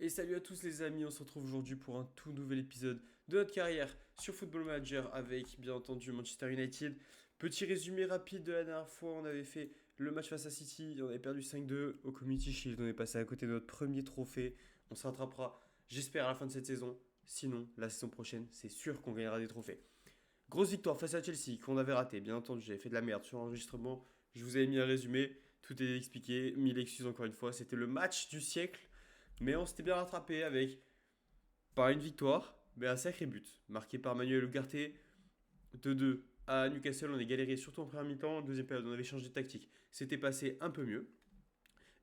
Et salut à tous les amis, on se retrouve aujourd'hui pour un tout nouvel épisode de notre carrière sur Football Manager avec bien entendu Manchester United. Petit résumé rapide de la dernière fois, on avait fait le match face à City, on avait perdu 5-2 au Community Shield, on est passé à côté de notre premier trophée. On se rattrapera, j'espère, à la fin de cette saison. Sinon, la saison prochaine, c'est sûr qu'on gagnera des trophées. Grosse victoire face à Chelsea qu'on avait raté, bien entendu, j'avais fait de la merde sur l'enregistrement. Je vous avais mis un résumé, tout est expliqué, mille excuses encore une fois, c'était le match du siècle. Mais on s'était bien rattrapé avec pas une victoire, mais un sacré but. Marqué par Manuel Ugarte, 2-2 à Newcastle. On est galéré, surtout en première mi-temps. Deuxième période, on avait changé de tactique. C'était passé un peu mieux.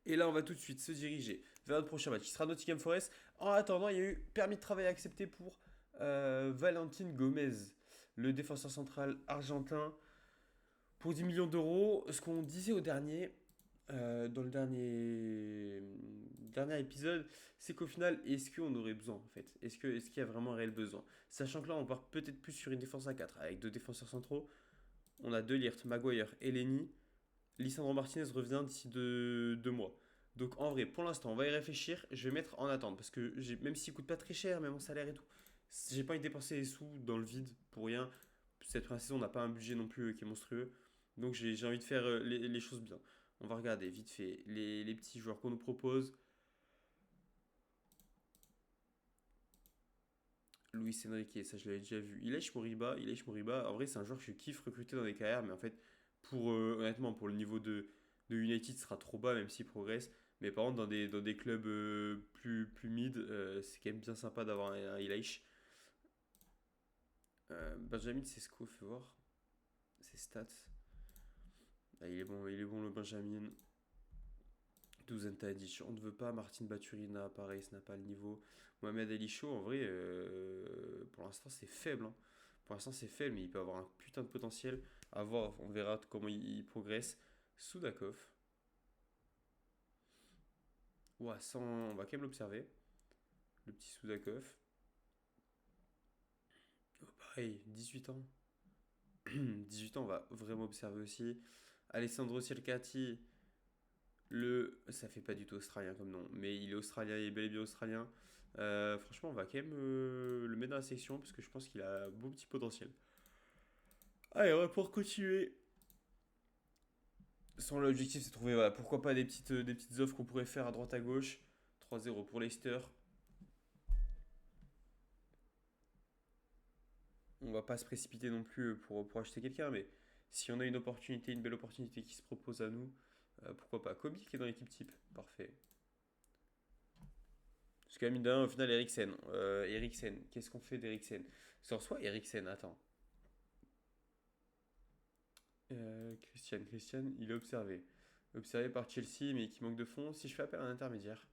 Et là, on va tout de suite se diriger vers notre prochain match, qui sera Nottingham Forest. En attendant, il y a eu permis de travail accepté pour Valentin Gomez, le défenseur central argentin, pour 10 millions d'euros. Ce qu'on disait au dernier, dans le dernier épisode, c'est qu'au final, est-ce qu'on aurait besoin en fait est-ce qu'il y a vraiment un réel besoin? Sachant que là, on part peut-être plus sur une défense à 4 avec deux défenseurs centraux. On a Delirte, Maguire et Lenny. Lisandro Martinez revient d'ici 2 mois. Donc en vrai, pour l'instant, on va y réfléchir. Je vais mettre en attente parce que même s'il coûte pas très cher, même mon salaire et tout, j'ai pas envie de dépenser les sous dans le vide pour rien. Cette première saison, on n'a pas un budget non plus qui est monstrueux. Donc j'ai envie de faire les choses bien. On va regarder vite fait les petits joueurs qu'on nous propose. Luis Enrique, ça je l'avais déjà vu. Ilaish Moriba, en vrai c'est un joueur que je kiffe recruter dans des carrières, mais en fait, honnêtement, pour le niveau de United, ce sera trop bas même s'il progresse. Mais par contre, dans des clubs plus mid, c'est quand même bien sympa d'avoir un Ilaish. Benjamin Sesko, fais voir ses stats. Ah, il est bon le Benjamin. Dusan Tadic, on ne veut pas. Martin Baturina, pareil, ce n'a pas le niveau. Mohamed Ali Chaud, en vrai, pour l'instant, c'est faible, hein. Pour l'instant, c'est faible, mais il peut avoir un putain de potentiel. À voir, on verra comment il progresse. Soudakov. Ouah, on va quand même l'observer. Le petit Soudakov. Oh, pareil, 18 ans. 18 ans, on va vraiment observer aussi. Alessandro Cialcati, ça fait pas du tout australien comme nom, mais il est australien, il est bel et bien australien. Franchement, on va quand même le mettre dans la section parce que je pense qu'il a un beau petit potentiel. Allez, on va pouvoir continuer. Sans l'objectif, c'est de trouver, voilà, pourquoi pas des petites offres qu'on pourrait faire à droite à gauche. 3-0 pour Leicester. On va pas se précipiter non plus pour acheter quelqu'un, mais si on a une opportunité, une belle opportunité qui se propose à nous, pourquoi pas. Kobe qui est dans l'équipe type, parfait. Parce que mine de rien, au final, Eriksen. Eriksen, qu'est-ce qu'on fait d'Eriksen? Sur soi, Eriksen, attends. Christian, il est observé. Observé par Chelsea, mais qui manque de fonds. Si je fais appel à un intermédiaire.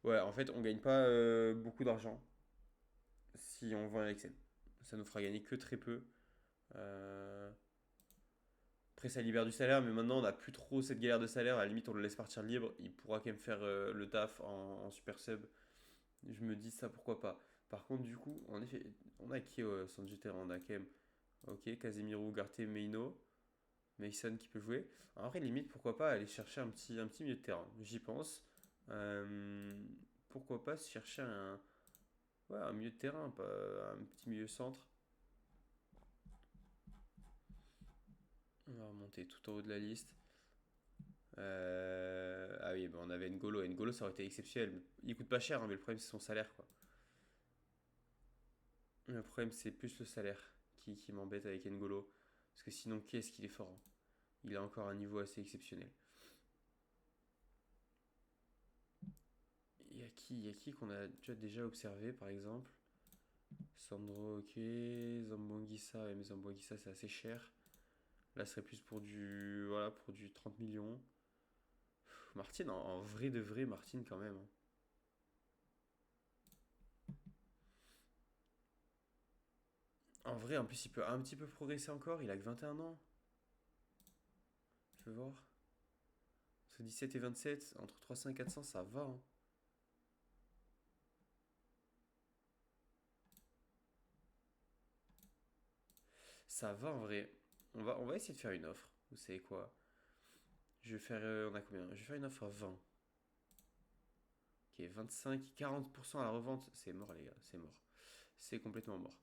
Ouais, en fait, on gagne pas beaucoup d'argent si on vend Eriksen. Ça nous fera gagner que très peu. Euh, Après, ça libère du salaire, mais maintenant, on n'a plus trop cette galère de salaire. À la limite, on le laisse partir libre. Il pourra quand même faire le taf en super sub. Je me dis ça, pourquoi pas. Par contre, du coup, en effet, on a qui au centre du terrain? On a quand même, ok, Casemiro, Ugarte, Meino, Mason qui peut jouer. Alors après, limite, pourquoi pas aller chercher un petit milieu de terrain? J'y pense. Euh, Pourquoi pas se chercher ouais, un milieu de terrain, pas un petit milieu centre. On va remonter tout en haut de la liste. Ah oui, on avait N'Golo. N'Golo, ça aurait été exceptionnel. Il coûte pas cher, hein, mais le problème, c'est son salaire, quoi. Le problème, c'est plus le salaire qui m'embête avec N'Golo. Parce que sinon, qu'est-ce qu'il est fort, hein. Il a encore un niveau assez exceptionnel. Il y a qui qu'on a déjà observé, par exemple? Sandro, ok. Zambonguissa, ouais, mais Zambonguissa, c'est assez cher. Là, ce serait plus voilà, pour du 30 millions. Martin, en vrai de vrai, Martin, quand même, hein. En vrai, en plus, il peut un petit peu progresser encore. Il a que 21 ans. Je veux voir. Entre 17 et 27, entre 300 et 400, ça va, hein. Ça va en vrai. On va essayer de faire une offre. Vous savez quoi? Je vais faire. On a combien? Je vais faire une offre à 20. Ok, 25, 40% à la revente. C'est mort, les gars, c'est mort. C'est complètement mort.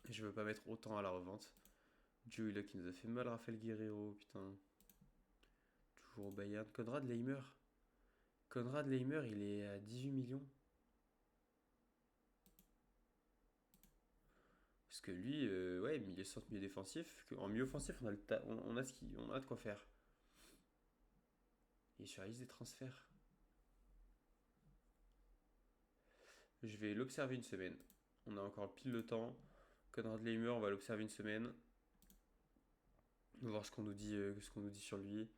Je veux pas mettre autant à la revente. Joey Luck qui nous a fait mal, Rafael Guerrero, putain. Toujours au Bayern. Conrad Leimer. Conrad Leimer, il est à 18 millions. Parce que lui, ouais, milieu centre, milieu défensif. En milieu offensif, on a, on a de quoi faire. Il est sur la liste des transferts. Je vais l'observer une semaine. On a encore pile le temps. Conrad Leimer, on va l'observer une semaine. On va voir ce qu'on nous dit sur lui.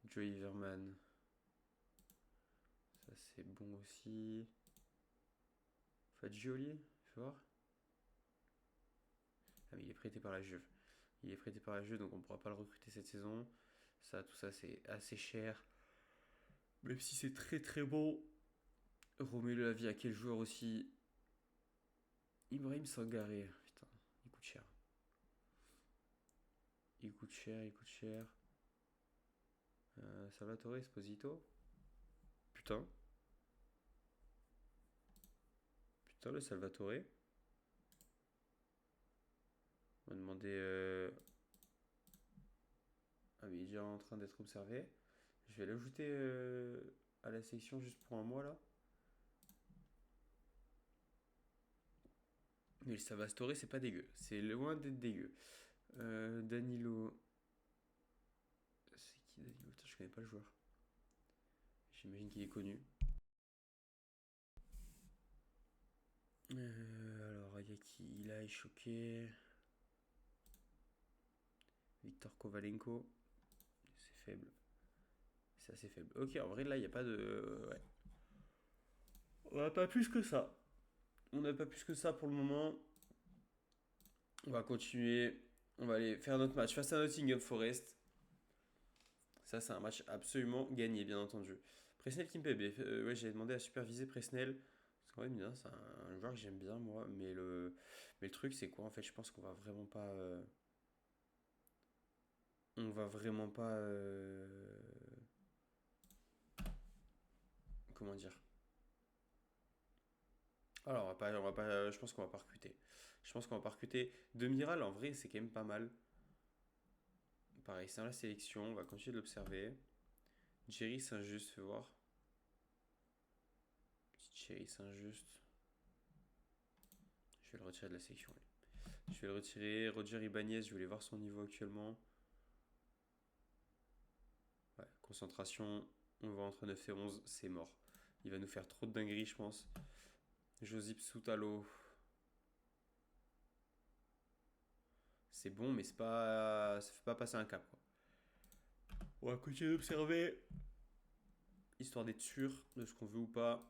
Joey Verman. Ça, c'est bon aussi. Fagioli, fais voir. Ah, mais il est prêté par la Juve. Il est prêté par la Juve, donc on ne pourra pas le recruter cette saison. Ça, tout ça, c'est assez cher. Même si c'est très très bon. Romelu Lavie, à quel joueur aussi. Ibrahim Sangaré. Putain, il coûte cher. Il coûte cher, il coûte cher. Salvatore Esposito. Putain. Putain, le Salvatore. On va demander. Ah, mais il est déjà en train d'être observé. Je vais l'ajouter à la section juste pour un mois là. Mais le Savastore, c'est pas dégueu. C'est loin d'être dégueu. Danilo. C'est qui Danilo? Putain, je connais pas le joueur. J'imagine qu'il est connu. Alors, il y a qui? Il a choqué. Victor Kovalenko. C'est faible. C'est assez faible. Ok, en vrai, là, il n'y a pas de. Ouais. On n'a pas plus que ça. On n'a pas plus que ça pour le moment. On va continuer. On va aller faire notre match face à Nottingham Forest. Ça, c'est un match absolument gagné, bien entendu. Presnel Kimpembe. Ouais, j'ai demandé à superviser Presnel. Parce qu'en fait, c'est un joueur que j'aime bien, moi. Mais le truc, c'est quoi? En fait, je pense qu'on va vraiment pas. On va vraiment pas. Comment dire? Alors, on va pas, je pense qu'on va pas recruter. Je pense qu'on va pas recruter. Demiral, en vrai, c'est quand même pas mal. Pareil, c'est dans la sélection. On va continuer de l'observer. Jerry Saint-Just, fais voir. Petit Jerry Saint-Just. Je vais le retirer de la sélection. Je vais le retirer. Roger Ibanez, je voulais voir son niveau actuellement. Ouais, concentration. On va entre 9 et 11. C'est mort. Il va nous faire trop de dingueries, je pense. Josip Soutalo. C'est bon, mais c'est pas, ça fait pas passer un cap, quoi. On va continuer d'observer. Histoire d'être sûr de ce qu'on veut ou pas.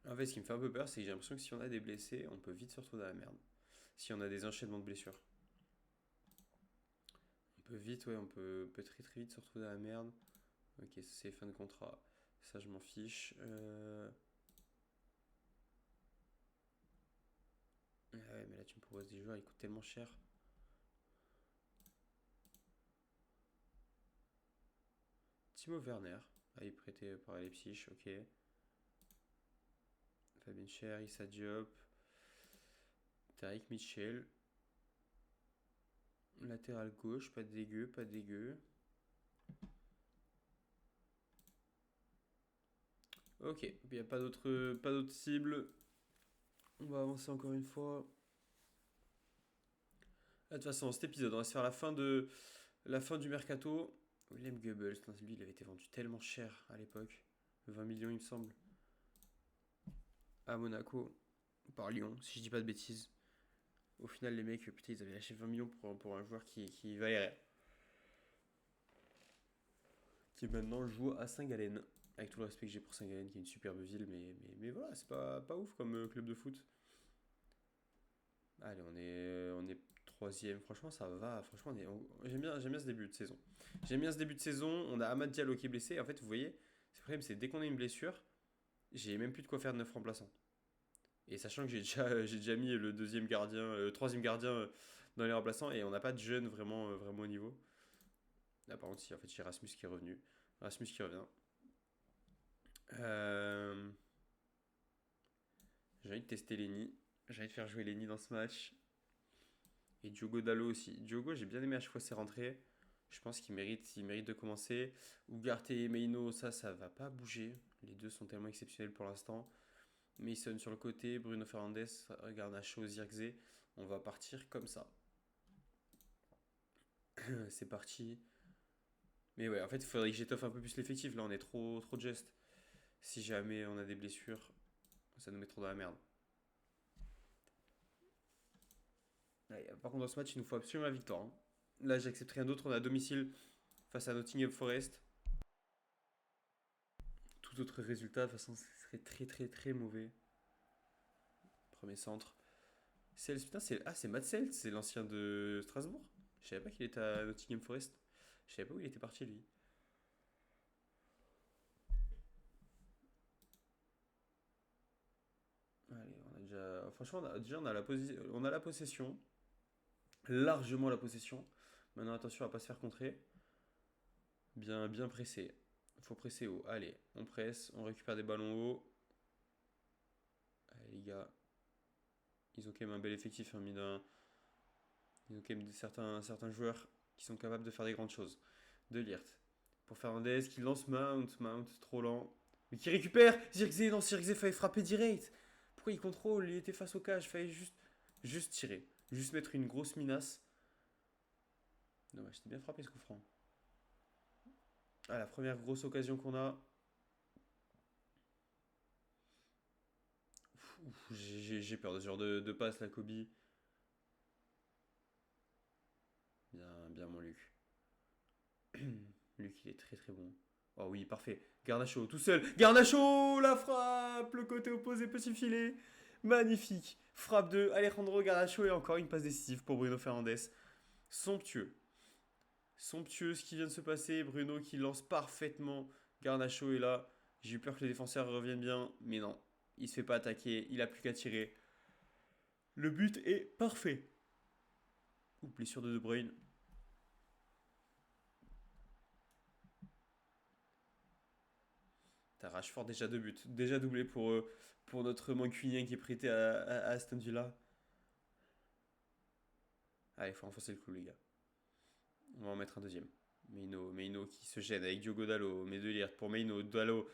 En fait, ce qui me fait un peu peur, c'est que j'ai l'impression que si on a des blessés, on peut vite se retrouver dans la merde. Si on a des enchaînements de blessures. On peut vite, ouais, peut très très vite se retrouver dans la merde. Ok, c'est fin de contrat. Ça, je m'en fiche. Ah ouais, mais là, tu me proposes des joueurs, ils coûtent tellement cher. Timo Werner. Ah, il est prêté par Leipzig, ok. Fabien Cher, Issa Diop. Tariq Mitchell. Latéral gauche, pas dégueu, pas dégueu. Ok, il n'y a pas d'autres cibles. On va avancer encore une fois. Ah, de toute façon, cet épisode, on va se faire la fin du mercato. William Goebbels, lui, il avait été vendu tellement cher à l'époque. 20 millions, il me semble. À Monaco, par Lyon, si je dis pas de bêtises. Au final, les mecs, putain, ils avaient lâché 20 millions pour un joueur qui valait rien. Qui maintenant joue à Saint-Gallen. Avec tout le respect que j'ai pour Saint-Gallen, qui est une superbe ville, mais voilà, c'est pas ouf comme club de foot. Allez, on est troisième. Franchement, ça va. Franchement, j'aime bien ce début de saison. J'aime bien ce début de saison. On a Amad Diallo qui est blessé. En fait, vous voyez, le problème, c'est dès qu'on a une blessure, j'ai même plus de quoi faire de 9 remplaçants. Et sachant que j'ai déjà mis le troisième gardien dans les remplaçants et on n'a pas de jeunes vraiment, vraiment au niveau. Là, par contre, si, en fait, j'ai Rasmus qui est revenu. Rasmus qui revient. Euh, J'ai envie de tester Lenny. J'ai envie de faire jouer Lenny dans ce match. Et Diogo Dalot aussi. Diogo, j'ai bien aimé à chaque fois ses rentrées. Je pense qu'il mérite de commencer. Ugarte et Meino, ça va pas bouger. Les deux sont tellement exceptionnels pour l'instant. Mason sur le côté, Bruno Fernandes, Garnacho, Zirkzee. On va partir comme ça. C'est parti. Mais ouais, en fait, il faudrait que j'étoffe un peu plus l'effectif. Là, on est trop de gestes. Si jamais on a des blessures, ça nous met trop dans la merde. Ouais, par contre, dans ce match, il nous faut absolument la victoire, hein. Là, j'accepte rien d'autre. On est à domicile face à Nottingham Forest. Tout autre résultat, de toute façon, ce serait très mauvais. Premier centre. Putain, c'est Matt Seltz, c'est l'ancien de Strasbourg. Je savais pas qu'il était à Nottingham Forest. Je savais pas où il était parti, lui. Allez, on a déjà. Franchement, déjà, on a la possession. Largement la possession. Maintenant, attention à pas se faire contrer. Bien pressé. Faut presser haut. Allez, on presse, on récupère des ballons hauts. Allez, les gars. Ils ont quand même un bel effectif, hein, Ils ont quand même certains joueurs qui sont capables de faire des grandes choses. De Lirt. Pour Fernandez qui lance Mount, trop lent. Mais qui récupère Zirkzee, non, Zirkzee fallait frapper direct. Pourquoi il contrôle? Il était face au cage, fallait juste tirer. Juste mettre une grosse minace. Dommage, c'était bien frappé ce coup franc. Ah, la première grosse occasion qu'on a. J'ai peur de ce genre de passe, la Kobe. Bien mon Luc. Luc, il est très bon. Oh oui, parfait. Garnacho, tout seul. Garnacho, la frappe. Le côté opposé, petit filet. Magnifique. Frappe de Alejandro Garnacho et encore une passe décisive pour Bruno Fernandes. Somptueux. Somptueux ce qui vient de se passer. Bruno qui lance parfaitement. Garnacho est là. J'ai eu peur que les défenseurs reviennent bien, mais non. Il se fait pas attaquer. Il a plus qu'à tirer. Le but est parfait. Ou blessure de De Bruyne. T'as Rashford déjà deux buts. Déjà doublé pour notre mancunien qui est prêté à Aston Villa. Allez, faut renforcer le clou, les gars. On va en mettre un deuxième. Meino qui se gêne avec Diogo Dalot. Mais de lire pour Meino. Dalot.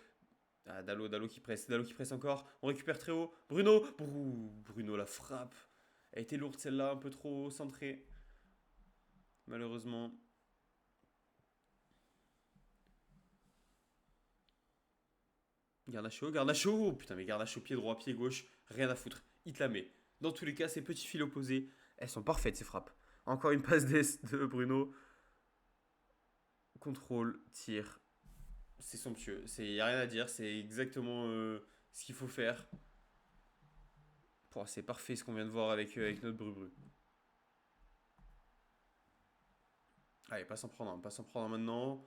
Ah, Dalot qui presse. Dalot qui presse encore. On récupère très haut. Bruno la frappe. Elle était lourde celle-là, un peu trop centrée. Malheureusement. Garnacho. Oh, putain, mais Garnacho, pied droit, pied gauche. Rien à foutre. Il te la met. Dans tous les cas, ces petits fils opposés, elles sont parfaites, ces frappes. Encore une passe de Bruno. Contrôle, tir. C'est somptueux. Il n'y a rien à dire. C'est exactement ce qu'il faut faire. C'est parfait ce qu'on vient de voir avec notre Bru. Allez, pas s'en prendre, hein, pas s'en prendre maintenant.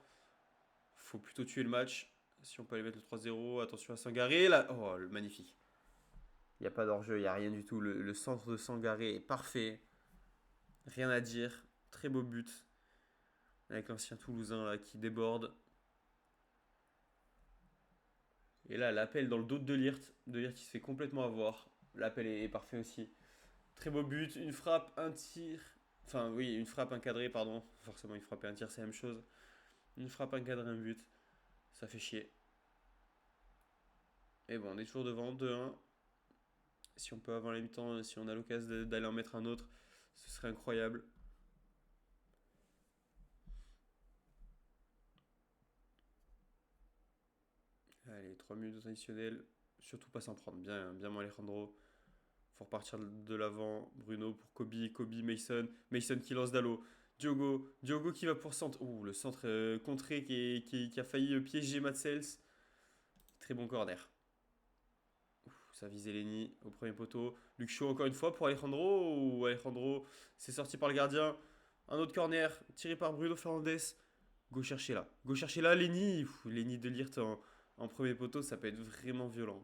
Faut plutôt tuer le match. Si on peut aller mettre le 3-0, attention à Sangaré. Là. Oh, le magnifique. Il n'y a pas d'enjeu, il n'y a rien du tout. Le centre de Sangaré est parfait. Rien à dire. Très beau but. Avec l'ancien Toulousain là, qui déborde. Et là, l'appel dans le dos de Delirte. Delirte qui se fait complètement avoir. L'appel est parfait aussi. Très beau but. Une frappe, un tir. Enfin, oui, une frappe, un cadré, pardon. Forcément, une frappe et un tir, c'est la même chose. Une frappe, un cadré, un but. Ça fait chier. Et bon, on est toujours devant 2-1. Si on peut avant la mi-temps, si on a l'occasion d'aller en mettre un autre, ce serait incroyable. Allez, 3 minutes additionnelles. Surtout pas s'en prendre. Bien mon Alejandro. Faut repartir de l'avant. Bruno pour Kobe, Mason. Mason qui lance Dallo. Diogo qui va pour centre. Ouh, le centre contré qui a failli piéger Matsels. Très bon corner. Ça vise Eleni au premier poteau. Luke Shaw encore une fois pour Alejandro. Alejandro, c'est sorti par le gardien. Un autre corner tiré par Bruno Fernandes. Go chercher là. Lenny. Lenny de Lirt en premier poteau, ça peut être vraiment violent.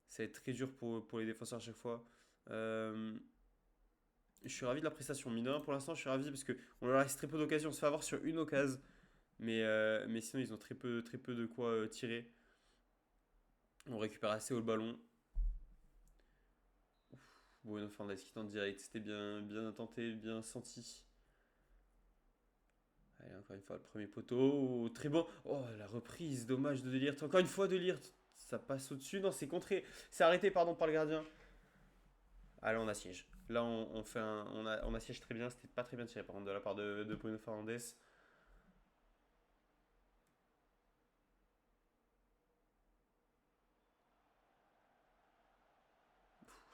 Ça va être très dur pour les défenseurs à chaque fois. Je suis ravi de la prestation. Mine de rien, pour l'instant, je suis ravi parce qu'on leur reste très peu d'occasions. On se fait avoir sur une occasion. Mais sinon, ils ont très peu de quoi tirer. On récupère assez haut le ballon. Bruno Fernandes qui tente direct. C'était bien tenté, bien senti. Allez, encore une fois, le premier poteau. Oh, très bon. Oh, la reprise. Dommage de Delirte. Encore une fois, Delirte. Ça passe au-dessus. Non, c'est contré. C'est arrêté, pardon, par le gardien. Allez, on assiège. Là, on fait on assiège très bien. C'était pas très bien tiré, par contre, de la part de Bruno Fernandes.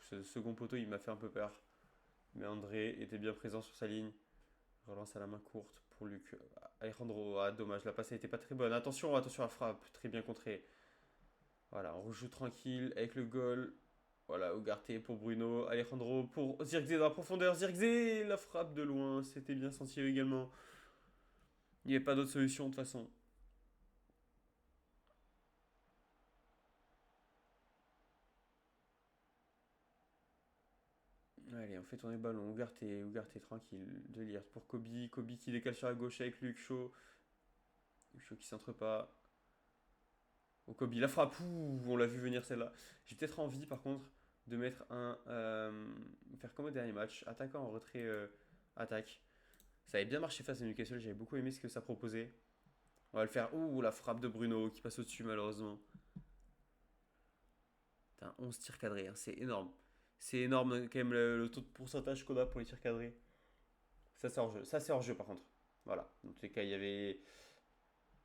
Ce second poteau, il m'a fait un peu peur. Mais André était bien présent sur sa ligne. Relance à la main courte pour Luc. Alejandro, ah dommage, la passe n'était pas très bonne. Attention, attention à la frappe, très bien contré. Voilà, on rejoue tranquille avec le goal. Voilà, Ugarte pour Bruno, Alejandro pour Zirkzee dans la profondeur. Zirkzee, la frappe de loin, c'était bien senti également. Il n'y avait pas d'autre solution de toute façon. Allez, on fait tourner le ballon. Ugarte tranquille. Delirte pour Kobe. Kobe qui décale sur la gauche avec Luc Shaw. Luc Shaw qui centre pas. Au Kobe, la frappe, ouh, on l'a vu venir celle-là. J'ai peut-être envie par contre de mettre faire comme au dernier match, attaquant en retrait attaque. Ça avait bien marché face à Newcastle, j'avais beaucoup aimé ce que ça proposait. On va le faire. Ouh, la frappe de Bruno qui passe au-dessus malheureusement. Putain, 11 tirs cadrés, hein, c'est énorme. C'est énorme quand même le taux de pourcentage qu'on a pour les tirs cadrés. Ça c'est hors-jeu. Ça c'est hors-jeu par contre. Voilà. Dans tous les cas, il y avait.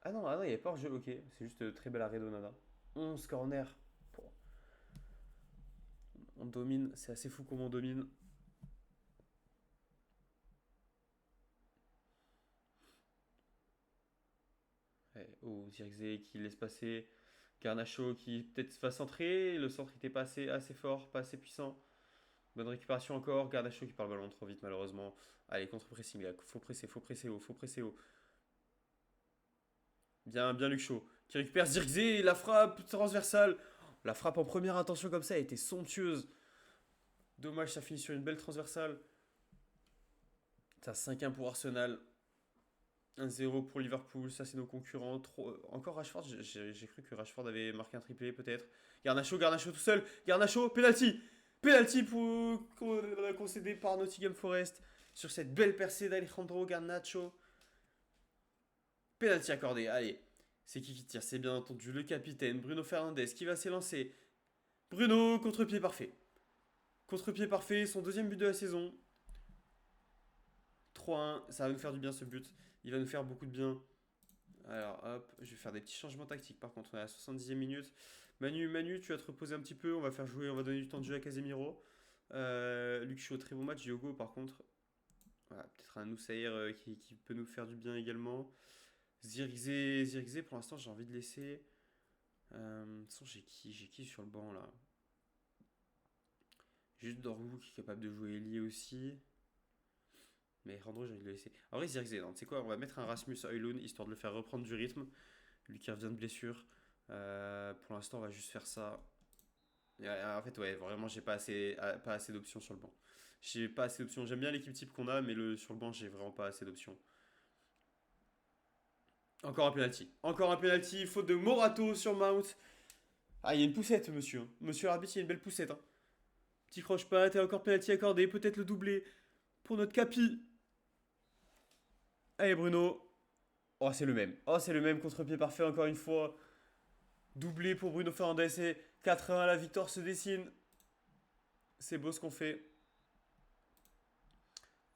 Ah non, il n'y avait pas hors-jeu, ok. C'est juste très bel arrêt d'Onana. 11 corner. On domine, c'est assez fou comment on domine. Ouais, oh, Zirkzee qui laisse passer. Garnacho qui peut-être va centrer. Le centre n'était pas assez fort, pas assez puissant. Bonne récupération encore. Garnacho qui parle le ballon trop vite malheureusement. Allez, contre-pressing là. Faut presser haut, faut presser haut. Bien Luc Shaw qui récupère Zirkzee. La frappe transversale. La frappe en première intention comme ça a été somptueuse. Dommage, ça finit sur une belle transversale. Ça 5-1 pour Arsenal. 1-0 pour Liverpool, ça c'est nos concurrents. Encore Rashford, j'ai cru que Rashford avait marqué un triplé peut-être. Garnacho tout seul. Garnacho, penalty. Penalty concédé par Nottingham Forest sur cette belle percée d'Alejandro Garnacho. Penalty accordé, allez. C'est qui tire? C'est bien entendu le capitaine Bruno Fernandes qui va s'élancer. Bruno, contre-pied parfait. Contre-pied parfait, son deuxième but de la saison. 3-1, ça va nous faire du bien ce but. Il va nous faire beaucoup de bien. Alors hop, je vais faire des petits changements tactiques. Par contre, on est à la 70e minute. Manu, tu vas te reposer un petit peu. On va faire jouer, on va donner du temps de jeu à Casemiro. Luc Shaw, très bon match. Diogo, par contre, voilà, peut-être un Noussaïr qui peut nous faire du bien également. Zirkzee, pour l'instant, j'ai envie de laisser. De toute façon, j'ai qui sur le banc là? Juste Dorgu qui est capable de jouer ailier aussi. Mais Randro, j'ai envie de le laisser. En vrai, Zirkzee, tu sais quoi? On va mettre un Rasmus Højlund histoire de le faire reprendre du rythme. Lui qui revient de blessure. Pour l'instant, on va juste faire ça. En fait, ouais, vraiment, j'ai pas assez d'options sur le banc. J'ai pas assez d'options. J'aime bien l'équipe type qu'on a, mais sur le banc, j'ai vraiment pas assez d'options. Encore un penalty. Encore un penalty. Faute de Morato sur Mount. Ah, il y a une poussette, monsieur. Monsieur l'arbitre, il y a une belle poussette. Hein. Petit croche-patte et encore penalty accordé. Peut-être le doublé pour notre Capi. Allez, Bruno. Oh, c'est le même. Oh, c'est le même contre-pied parfait encore une fois. Doublé pour Bruno Fernandes et 4-1, la victoire se dessine. C'est beau ce qu'on fait.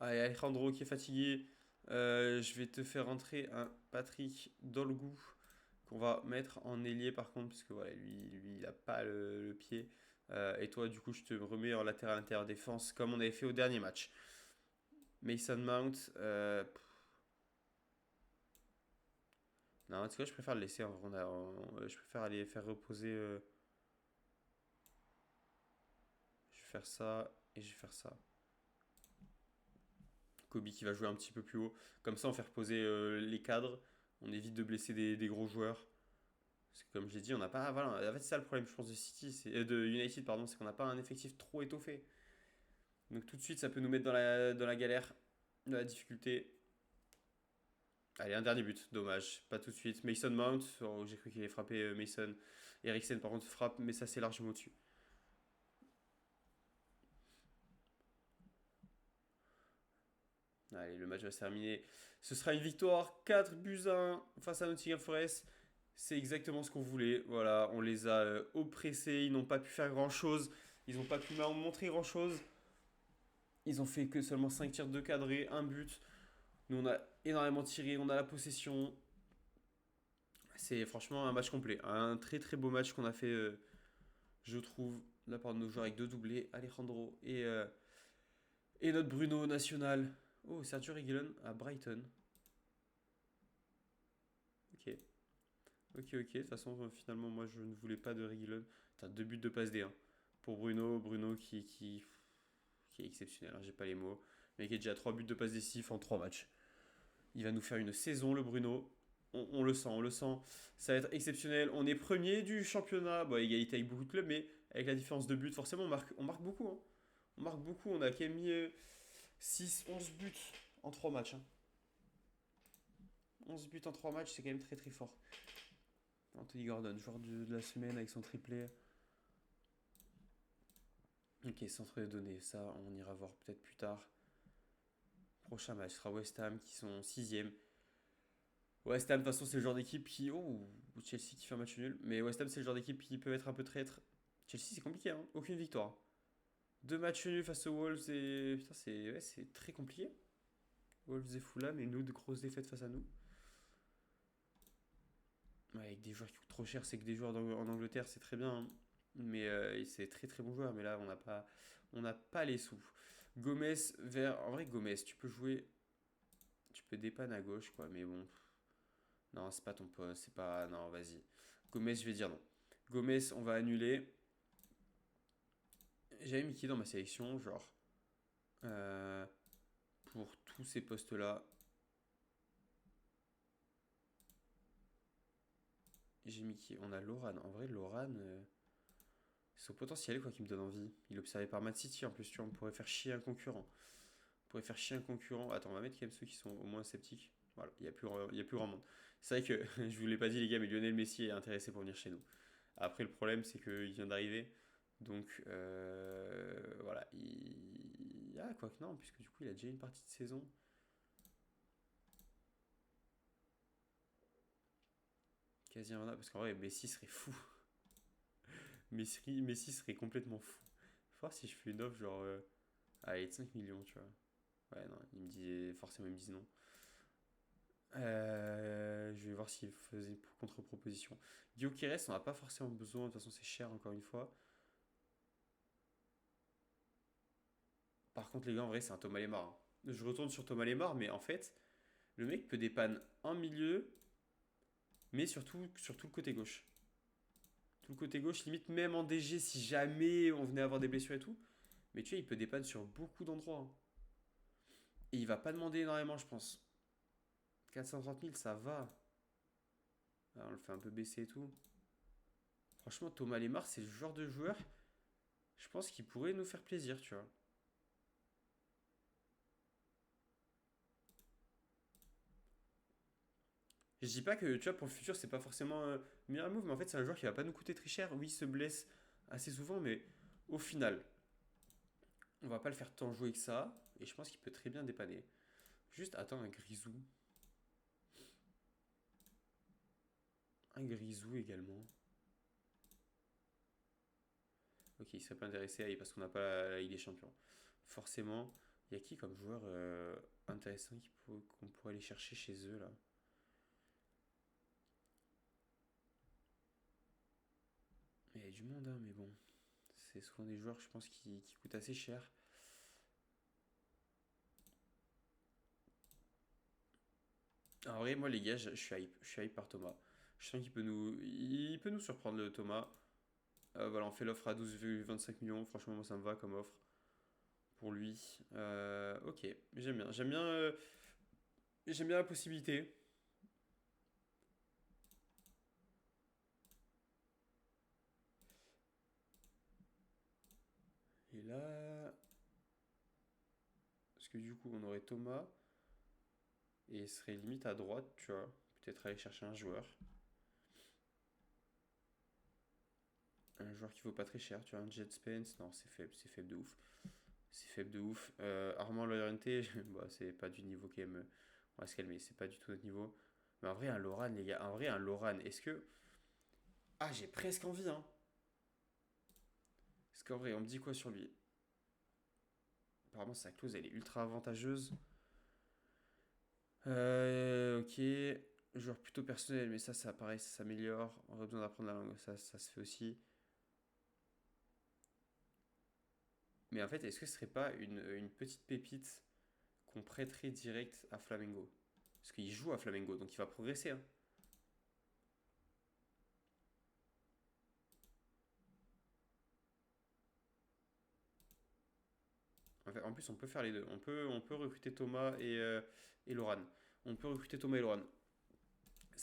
Allez, Alejandro qui est fatigué. Je vais te faire rentrer un Patrick Dolgou qu'on va mettre en ailier par contre, parce que voilà, lui il a pas le pied. Et toi, du coup, je te remets en latéral intérieur défense comme on avait fait au dernier match. Mason Mount. Non, tu sais quoi, je préfère le laisser. Je préfère aller faire reposer. Je vais faire ça et je vais faire ça. Kobe qui va jouer un petit peu plus haut. Comme ça, on fait reposer les cadres. On évite de blesser des gros joueurs. Parce que comme j'ai dit, on n'a pas. Voilà, en fait, c'est ça le problème, je pense, de City, de United, pardon, c'est qu'on n'a pas un effectif trop étoffé. Donc tout de suite, ça peut nous mettre dans la galère, dans la difficulté. Allez, un dernier but, dommage. Pas tout de suite. Mason Mount, oh, j'ai cru qu'il allait frapper Mason. Eriksen, par contre, frappe, mais ça, c'est largement au-dessus. Allez, le match va se terminer. Ce sera une victoire 4 buts à 1 face à Nottingham Forest. C'est exactement ce qu'on voulait. Voilà, on les a oppressés. Ils n'ont pas pu faire grand-chose. Ils n'ont pas pu montrer grand-chose. Ils ont fait que seulement 5 tirs de cadré, un but. Nous, on a énormément tiré. On a la possession. C'est franchement un match complet. Un très très beau match qu'on a fait, je trouve, de la part de nos joueurs avec deux doublés, Alejandro et notre Bruno national. Oh, Sergio Reguilon à Brighton. Ok. Ok, ok. De toute façon, finalement, moi, je ne voulais pas de Reguilon. T'as deux buts de passe D1 pour Bruno. Bruno qui est exceptionnel, hein, j'ai pas les mots. Mais qui a déjà 3 buts de passe décisifs en 3 matchs. Il va nous faire une saison, le Bruno. On le sent, on le sent. Ça va être exceptionnel. On est premier du championnat. Bon, égalité avec beaucoup de clubs, mais avec la différence de buts, forcément, on marque beaucoup, hein. On marque beaucoup. On a quand même mis 6, 11 buts en 3 matchs, hein. 11 buts en 3 matchs, c'est quand même très très fort. Anthony Gordon, joueur de la semaine avec son triplé. Ok, centre de données, ça on ira voir peut-être plus tard. Prochain match sera West Ham qui sont 6ème. West Ham, de toute façon, c'est le genre d'équipe qui. Oh, ou Chelsea qui fait un match nul. Mais West Ham, c'est le genre d'équipe qui peut être un peu traître. Chelsea, c'est compliqué, hein. Aucune victoire. Deux matchs nuls face aux Wolves et. Putain, c'est très compliqué. Wolves et Fulham et nous, de grosses défaites face à nous. Ouais, avec des joueurs qui coûtent trop cher, c'est que des joueurs en Angleterre, c'est très bien, hein. Mais c'est très très bon joueur. Mais là, on n'a pas les sous. Gomez vers. En vrai, Gomez, tu peux jouer. Tu peux dépanner à gauche, quoi. Mais bon. Non, c'est pas ton poste. C'est pas. Non, vas-y. Gomez, je vais dire non. Gomez, on va annuler. J'avais mis qui dans ma sélection, genre. euh, pour tous ces postes-là. J'ai mis qui? On a Loran. En vrai, Loran. C'est son potentiel, quoi, qui me donne envie. Il est observé par Man City en plus, tu vois. On pourrait faire chier un concurrent. On pourrait faire chier un concurrent. Attends, on va mettre quand même ceux qui sont au moins sceptiques. Voilà, il y a plus grand monde. C'est vrai que je vous l'ai pas dit, les gars, mais Lionel Messi est intéressé pour venir chez nous. Après, le problème, c'est qu'il vient d'arriver. Donc, voilà. Ah, quoi que non, puisque du coup, il a déjà une partie de saison. Quasi un an, parce qu'en vrai, Messi serait fou. Messi serait complètement fou. Faut voir si je fais une offre, genre. Allez, de 5 millions, tu vois. Ouais, non, il me dit. Forcément, ils me disent non. Je vais voir s'il faisait une contre-proposition. Gyökeres, on n'a pas forcément besoin, de toute façon, c'est cher, encore une fois. Par contre, les gars, en vrai, c'est un Thomas Lemar, hein. Je retourne sur Thomas Lemar, mais en fait, le mec peut dépanner un milieu, mais surtout sur tout le côté gauche. Tout le côté gauche, limite même en DG si jamais on venait avoir des blessures et tout. Mais tu vois, il peut dépanner sur beaucoup d'endroits, hein. Et il va pas demander énormément, je pense. 430 000, ça va. Ah, on le fait un peu baisser et tout. Franchement, Thomas Lemar, c'est le genre de joueur, je pense qu'il pourrait nous faire plaisir, tu vois. Je dis pas que, tu vois, pour le futur, c'est pas forcément un meilleur move, mais en fait, c'est un joueur qui va pas nous coûter très cher. Oui, il se blesse assez souvent, mais au final, on va pas le faire tant jouer que ça. Et je pense qu'il peut très bien dépanner. Juste, attends, un Grisou. Un Grisou également. Ok, il serait pas intéressé parce qu'on n'a pas la Ligue des Champions. Forcément, il y a qui comme joueur intéressant qu'on pourrait aller chercher chez eux là? Il y a du monde, hein, mais bon. C'est souvent des joueurs, je pense, qui coûtent assez cher. En vrai, moi, les gars, je suis hype. Je suis hype par Thomas. Je sens qu'il peut nous surprendre, le Thomas. Voilà, on fait l'offre à 12,25 millions. Franchement, moi, ça me va comme offre pour lui. Ok, j'aime bien. J'aime bien la possibilité. Et là. que du coup, on aurait Thomas et il serait limite à droite, tu vois. Peut-être aller chercher un joueur. Un joueur qui vaut pas très cher, tu vois, un Jet Spence. Non, c'est faible de ouf. C'est faible de ouf. Armand Llorente, bah, c'est pas du niveau quand même. On va se calmer, c'est pas du tout notre niveau. Mais en vrai, un Loran, les gars, en vrai, un Loran, est-ce que. Ah, j'ai presque envie, hein. Parce qu'en vrai, on me dit quoi sur lui? Apparemment, sa clause, elle est ultra avantageuse. Ok. Joueur plutôt personnel, mais ça pareil, ça s'améliore. On aurait besoin d'apprendre la langue, ça se fait aussi. Mais en fait, est-ce que ce serait pas une petite pépite qu'on prêterait direct à Flamengo? Parce qu'il joue à Flamengo, donc il va progresser, hein. En fait, en plus, on peut faire les deux. On peut recruter Thomas et Loran. On peut recruter Thomas et Loran.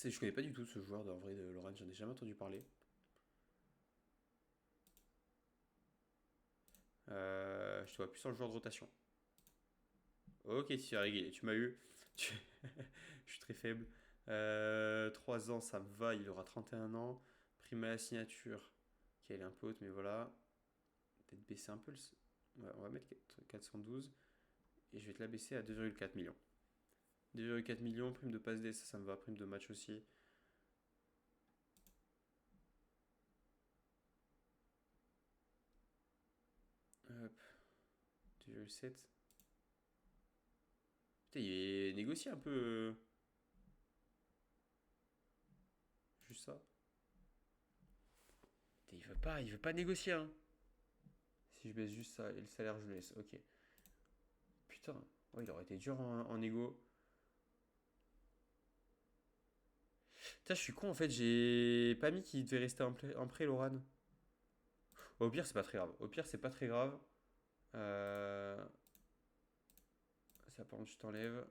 Je connais pas du tout ce joueur en vrai de Loran, j'en ai jamais entendu parler. Je te vois plus sur le joueur de rotation. Ok, tu as réglé, tu m'as eu. Tu- Je suis très faible. 3 ans, ça me va, il aura 31 ans. Prime à la signature, qui elle est un peu haute, mais voilà. Peut-être baisser un peu Ouais, on va mettre 412 et je vais te la baisser à 2,4 millions. 2,4 millions, prime de passe D, ça me va, prime de match aussi. Hop, 2,7. Putain, il est négocié un peu. Juste ça. Putain, il veut pas négocier, hein. Si je baisse juste ça et le salaire, je le laisse. Ok. Putain, ouais, il aurait été dur en négo. Putain, je suis con en fait, j'ai pas mis qu'il devait rester en prêt, Loran. Au pire, c'est pas très grave. Au pire, c'est pas très grave. Euh, Ça, par contre, je t'enlève.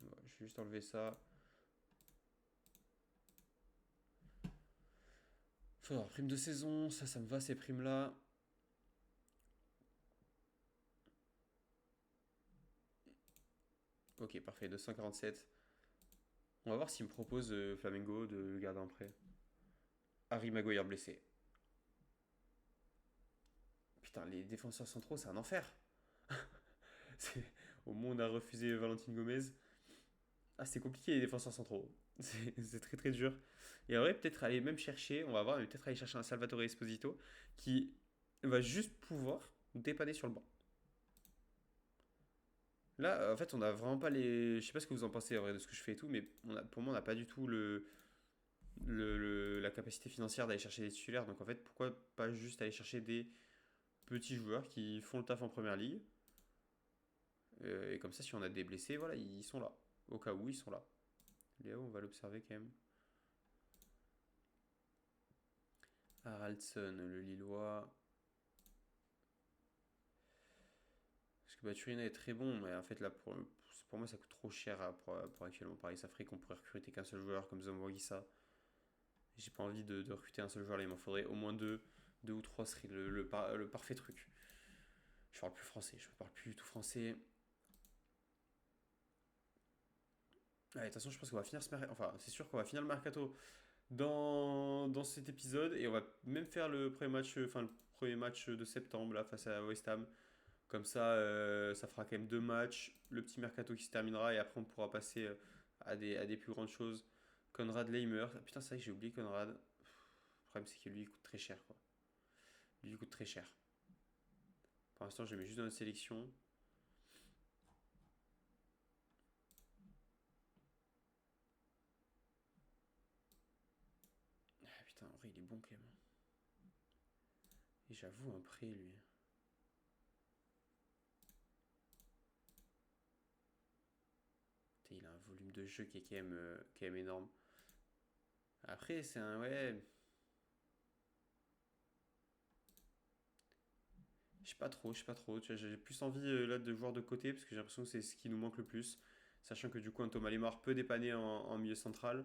Ouais, je vais juste enlever ça. Faut avoir prime de saison, ça me va ces primes-là. Ok, parfait, 247. On va voir s'il me propose Flamengo de le garder en prêt. Harry Maguire blessé. Putain, les défenseurs centraux, c'est un enfer. C'est- Au moins, on a refusé Valentine Gomez. Ah, c'est compliqué les défenseurs centraux. C'est très très dur. Et en vrai, peut-être aller même chercher, on va voir, mais peut-être aller chercher un Salvatore Esposito qui va juste pouvoir dépanner sur le banc. Là, en fait, on a vraiment pas les. Je sais pas ce que vous en pensez en vrai de ce que je fais et tout, mais pour moi, on n'a pas du tout la capacité financière d'aller chercher des titulaires. Donc en fait, pourquoi pas juste aller chercher des petits joueurs qui font le taf en première ligue. Et comme ça, si on a des blessés, voilà, ils sont là. Au cas où, ils sont là. Léo, on va l'observer quand même. Haraldson, le Lillois. Parce que Baturina est très bon, mais en fait, là, pour moi, ça coûte trop cher pour actuellement Paris. Ça ferait qu'on pourrait recruter qu'un seul joueur comme Zambouagissa. J'ai pas envie de recruter un seul joueur là, il m'en faudrait au moins deux. Deux ou trois serait le parfait truc. Je parle plus français, je parle plus du tout français. Allez, de toute façon, je pense qu'on va finir ce mercato. Enfin, c'est sûr qu'on va finir le mercato dans cet épisode et on va même faire le premier match de septembre là face à West Ham. Comme ça fera quand même 2 matchs, le petit mercato qui se terminera et après on pourra passer à des plus grandes choses. Conrad Leimer, ah, putain, c'est vrai que j'ai oublié Conrad. Le problème, c'est que lui, il coûte très cher quoi. Lui, il coûte très cher. Pour l'instant, je le mets juste dans notre sélection. Ah, putain, en vrai, il est bon quand même. Et j'avoue, un prêt, lui. Putain, il a un volume de jeu qui est quand même énorme. Après, c'est un. Ouais. Je sais pas trop, je sais pas trop. Tu vois, j'ai plus envie là de joueurs de côté parce que j'ai l'impression que c'est ce qui nous manque le plus. Sachant que du coup, un Thomas Lemar peut dépanner en milieu central.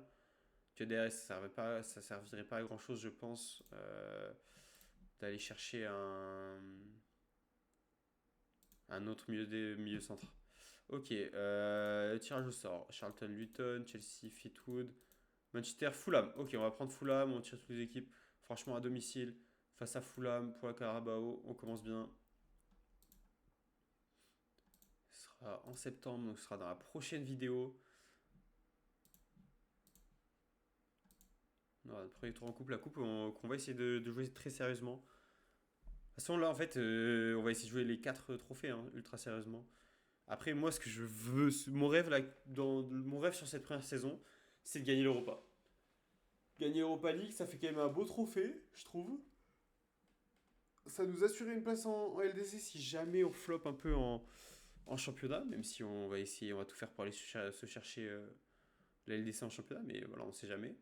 Tu vois, derrière, ça servirait pas à grand chose, je pense, d'aller chercher Un autre milieu centre. Ok, tirage au sort. Charlton, Luton, Chelsea, Fleetwood, Manchester, Fulham. Ok, on va prendre Fulham, on tire toutes les équipes. Franchement, à domicile, face à Fulham pour la Carabao, on commence bien. Ce sera en septembre, donc ce sera dans la prochaine vidéo. Non, le premier tour en coupe, la coupe, qu'on va essayer de jouer très sérieusement. De toute façon, là, en fait, on va essayer de jouer les 4 trophées, hein, ultra sérieusement. Après, moi, ce que je veux, mon rêve, là, mon rêve sur cette première saison, c'est de gagner l'Europa. Gagner l'Europa League, ça fait quand même un beau trophée, je trouve. Ça nous assurait une place en LDC si jamais on flop un peu en championnat, même si on va essayer, on va tout faire pour aller se chercher la LDC en championnat, mais voilà, on sait jamais.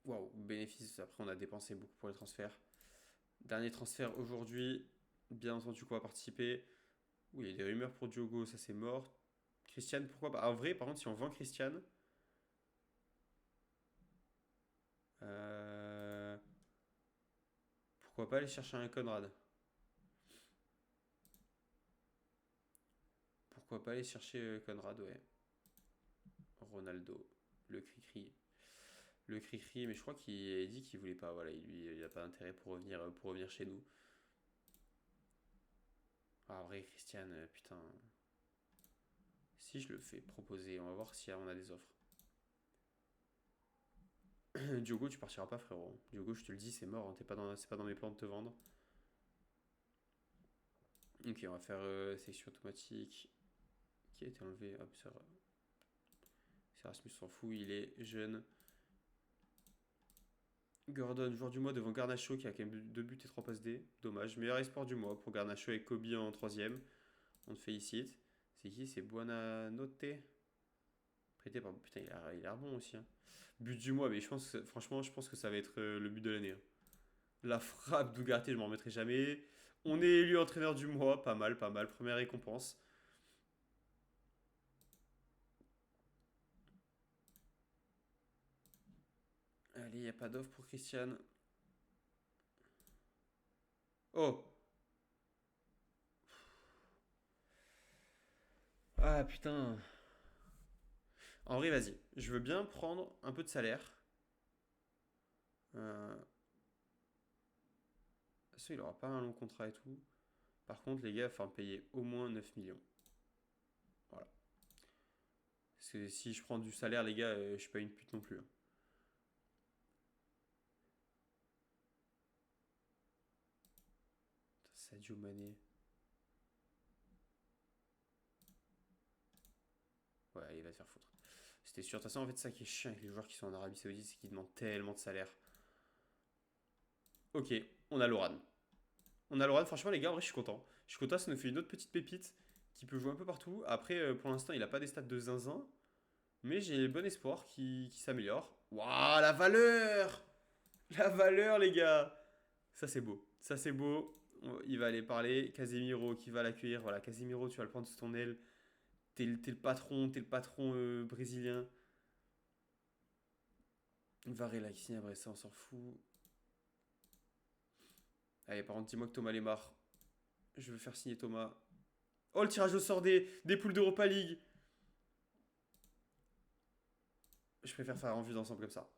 Waouh, bénéfice, après on a dépensé beaucoup pour les transferts. Dernier transfert aujourd'hui, bien entendu qu'on va participer. Oui, il y a des rumeurs pour Diogo, ça c'est mort. Christian, pourquoi pas? En vrai, par contre, si on vend Christian, euh, pourquoi pas aller chercher un Conrad? Pourquoi pas aller chercher Conrad, ouais. Ronaldo, le cri-cri. Le cri-cri, mais je crois qu'il a dit qu'il voulait pas. Voilà, lui, il a pas d'intérêt pour revenir chez nous. Ah, en vrai, Christian, putain. Si je le fais proposer, on va voir si on a des offres. Diogo, tu partiras pas, frérot. Diogo, je te le dis, c'est mort, hein. C'est pas dans mes plans de te vendre. Ok, on va faire sélection automatique. Qui a été enlevé? Hop, ça. Erasmus s'en fout, il est jeune. Gordon, joueur du mois devant Garnacho qui a quand même 2 buts et 3 passes D. Dommage. Meilleur espoir du mois pour Garnacho et Kobe en troisième. On te félicite. C'est qui? C'est Buonanotte. Prêté par. Putain, il a l'air bon aussi, hein. But du mois, mais franchement, je pense que ça va être le but de l'année, hein. La frappe d'Ougarté, je m'en remettrai jamais. On est élu entraîneur du mois. Pas mal, pas mal. Première récompense. Allez, il n'y a pas d'offre pour Christian. Oh! Ah putain. En vrai, vas-y. Je veux bien prendre un peu de salaire. Euh, Ça, il aura pas un long contrat et tout. Par contre, les gars, il va falloir me payer au moins 9 millions. Voilà. Parce que si je prends du salaire, les gars, je suis pas une pute non plus, hein. Sadio Mané. Ouais, il va te faire foutre. C'était sûr. De toute façon, en fait, ça qui est chiant avec les joueurs qui sont en Arabie Saoudite, c'est qu'ils demandent tellement de salaire. Ok, on a Loran. On a Loran, franchement, les gars, en vrai, je suis content. Je suis content, ça nous fait une autre petite pépite qui peut jouer un peu partout. Après, pour l'instant, il a pas des stats de zinzin. Mais j'ai bon espoir qui s'améliore. Waouh, la valeur! La valeur, les gars! Ça, c'est beau. Ça, c'est beau. Il va aller parler. Casemiro qui va l'accueillir. Voilà, Casemiro, tu vas le prendre sous ton aile. T'es le patron brésilien. Varela qui signe après ça, on s'en fout. Allez, par contre, dis-moi que Thomas Lemar. Je veux faire signer Thomas. Oh, le tirage au sort des poules d'Europa League. Je préfère faire en vue d'ensemble comme ça.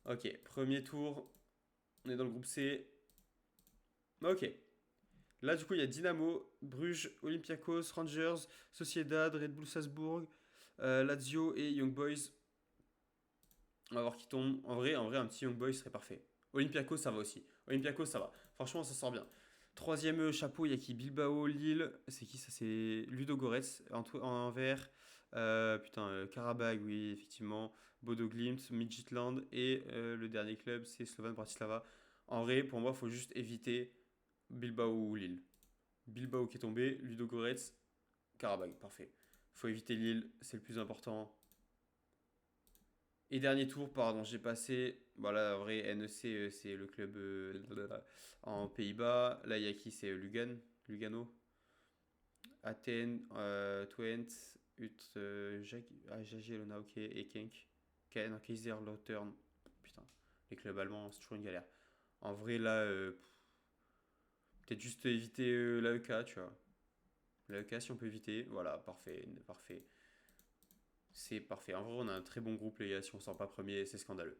Ok, premier tour. On est dans le groupe C. Ok. Là, du coup, il y a Dynamo, Bruges, Olympiakos, Rangers, Sociedad, Red Bull Salzbourg, Lazio et Young Boys. On va voir qui tombe. En vrai, un petit Young Boys serait parfait. Olympiakos, ça va aussi. Olympiakos, ça va. Franchement, ça sort bien. Troisième chapeau, il y a qui? Bilbao, Lille. C'est qui ça? C'est Ludo Goretz en vert. Putain, Karabag, oui, effectivement. Bodo Glimt, Midtjylland. Et le dernier club, c'est Slovan Bratislava. En vrai, pour moi, il faut juste éviter Bilbao ou Lille. Bilbao qui est tombé, Ludo Goretz, Karabag, parfait. Faut éviter Lille, c'est le plus important. Et dernier tour, pardon, j'ai passé. Voilà, en vrai, NEC, c'est le club en Pays-Bas. Là, il y a qui? C'est Lugano. Athènes, Twente, Jagiellona, ok, et Genk. Non, Kaiserslautern. Putain, les clubs allemands, c'est toujours une galère. En vrai, là, Peut-être juste éviter l'AEK, tu vois. L'AEK, si on peut éviter. Voilà, parfait, parfait. C'est parfait. En vrai, on a un très bon groupe, les gars. Si on sort pas premier, c'est scandaleux.